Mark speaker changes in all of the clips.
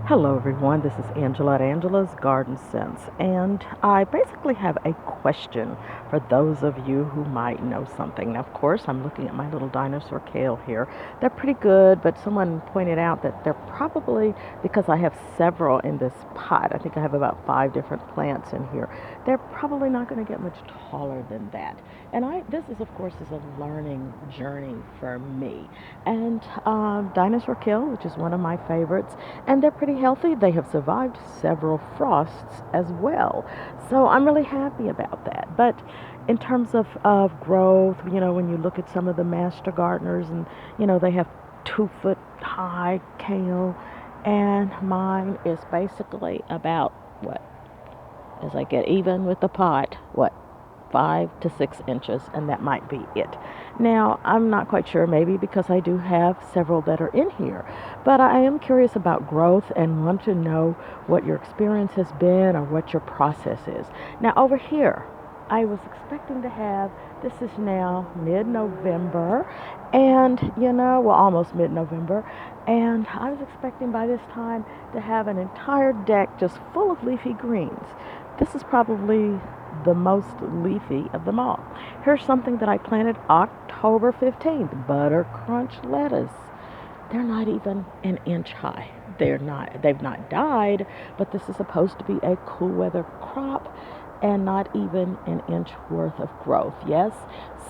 Speaker 1: Hello, everyone. This is Angela at Angela's Garden Sense, and I basically have a question for those of you who might know something. Now, of course, I'm looking at my little dinosaur kale here. They're pretty good, but someone pointed out that they're probably, because I have several in this pot, I think I have about 5 different plants in here, they're probably not going to get much taller than that. And this is, of course, is a learning journey for me. And dinosaur kale, which is one of my favorites, and they're pretty healthy. They have survived several frosts as well. So I'm really happy about that. But in terms of growth, when you look at some of the master gardeners and, they have 2 foot high kale, and mine is basically about what, as I get even with the pot, what, 5 to 6 inches, and that might be it. Now, I'm not quite sure, maybe because I do have several that are in here, but I am curious about growth and want to know what your experience has been or what your process is. Now, over here, I was expecting to have, this is now mid-November, and well, almost mid-November, and I was expecting by this time to have an entire deck just full of leafy greens. This is probably the most leafy of them all. Here's something that I planted October 15th, butter crunch lettuce. They're not even an inch high. They've not died, but this is supposed to be a cool weather crop and not even an inch worth of growth. Yes,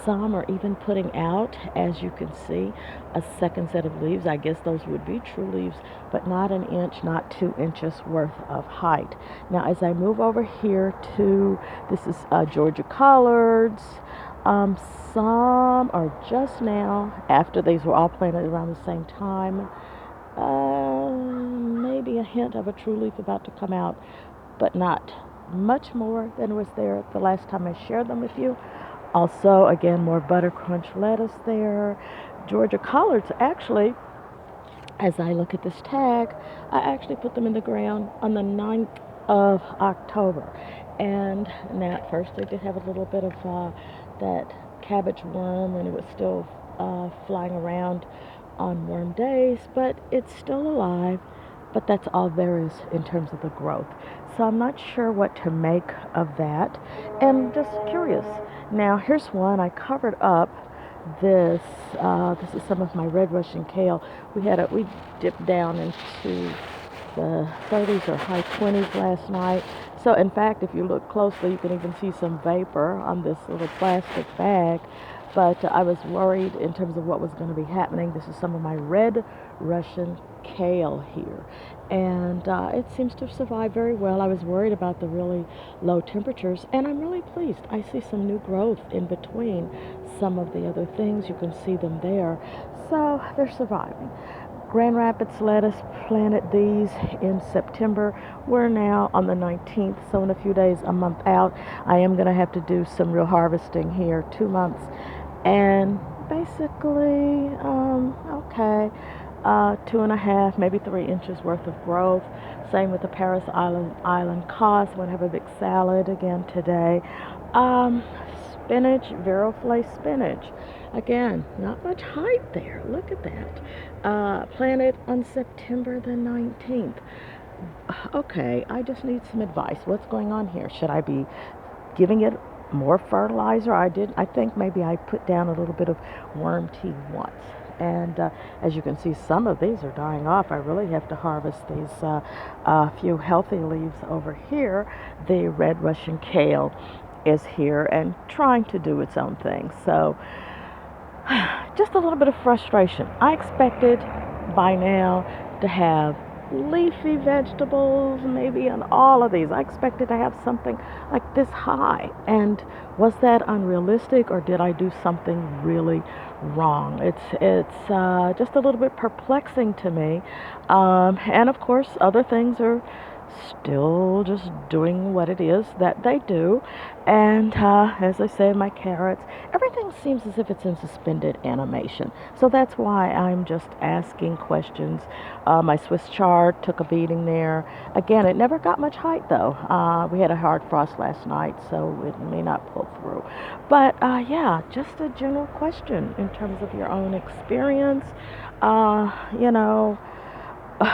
Speaker 1: some are even putting out, as you can see, a second set of leaves. I guess those would be true leaves, but not an inch, not 2 inches worth of height. Now, as I move over here to, this is Georgia collards. Some are just now, after these were all planted around the same time, maybe a hint of a true leaf about to come out, but not much more than was there the last time I shared them with you. Also, again, more butter crunch lettuce there. Georgia collards, actually, as I look at this tag, I actually put them in the ground on the 9th of October. And now at first they did have a little bit of that cabbage worm, and it was still flying around on warm days, but it's still alive. But that's all there is in terms of the growth. So I'm not sure what to make of that, and just curious. Now here's one I covered up. This this is some of my red Russian kale. We dipped down into the 30s or high 20s last night. So in fact, if you look closely, you can even see some vapor on this little plastic bag. But I was worried in terms of what was going to be happening. This is some of my red Russian kale here, and it seems to have survived very well. I was worried about the really low temperatures, and I'm really pleased. I see some new growth in between some of the other things. You can see them there. So they're surviving. Grand Rapids lettuce, planted these in September. We're now on the 19th, so in a few days, a month out. I am going to have to do some real harvesting here, 2 months. And basically, okay, 2.5, maybe 3 inches worth of growth. Same with the Paris Island cos. I'm going to have a big salad again today. Spinach, Viroflay spinach. Again, not much height there. Look at that. Planted on September the 19th. Okay, I just need some advice. What's going on here? Should I be giving it more fertilizer? I think maybe I put down a little bit of worm tea once. And as you can see, some of these are dying off. I really have to harvest these few healthy leaves over here. The red Russian kale is here and trying to do its own thing. So just a little bit of frustration. I expected by now to have leafy vegetables, maybe on all of these. I expected to have something like this high. And was that unrealistic, or did I do something really wrong? It's just a little bit perplexing to me. And of course, other things are still just doing what it is that they do. And as I say, my carrots, everything seems as if it's in suspended animation. So that's why I'm just asking questions. My Swiss chard took a beating there. Again, it never got much height though. We had a hard frost last night, so it may not pull through. But yeah, just a general question in terms of your own experience. You know,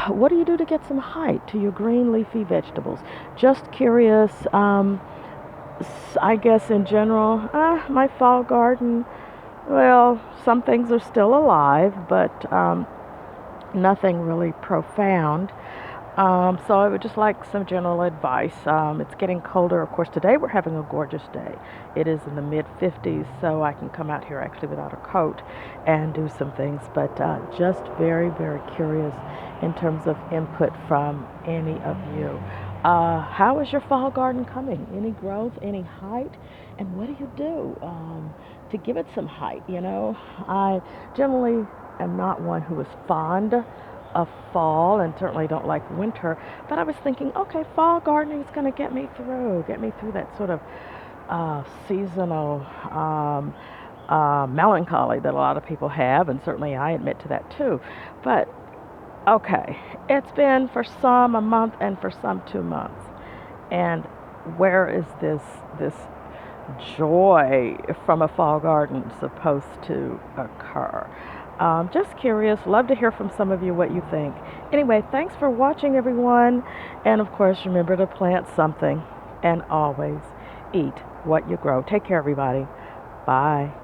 Speaker 1: what do you do to get some height to your green leafy vegetables? Just curious. I guess in general, my fall garden, well, some things are still alive, but nothing really profound. So I would just like some general advice. It's getting colder. Of course, today we're having a gorgeous day. It is in the mid 50s, so I can come out here actually without a coat and do some things. But just very, very curious in terms of input from any of you. How is your fall garden coming? Any growth, any height? And what do you do to give it some height? I generally am not one who is fond of fall and certainly don't like winter, but I was thinking, okay, fall gardening is going to get me through that sort of seasonal melancholy that a lot of people have, and certainly I admit to that too. But okay, it's been for some a month and for some 2 months, and where is this joy from a fall garden supposed to occur? Just curious. Love to hear from some of you what you think. Anyway, thanks for watching, everyone. And of course, remember to plant something and always eat what you grow. Take care, everybody. Bye.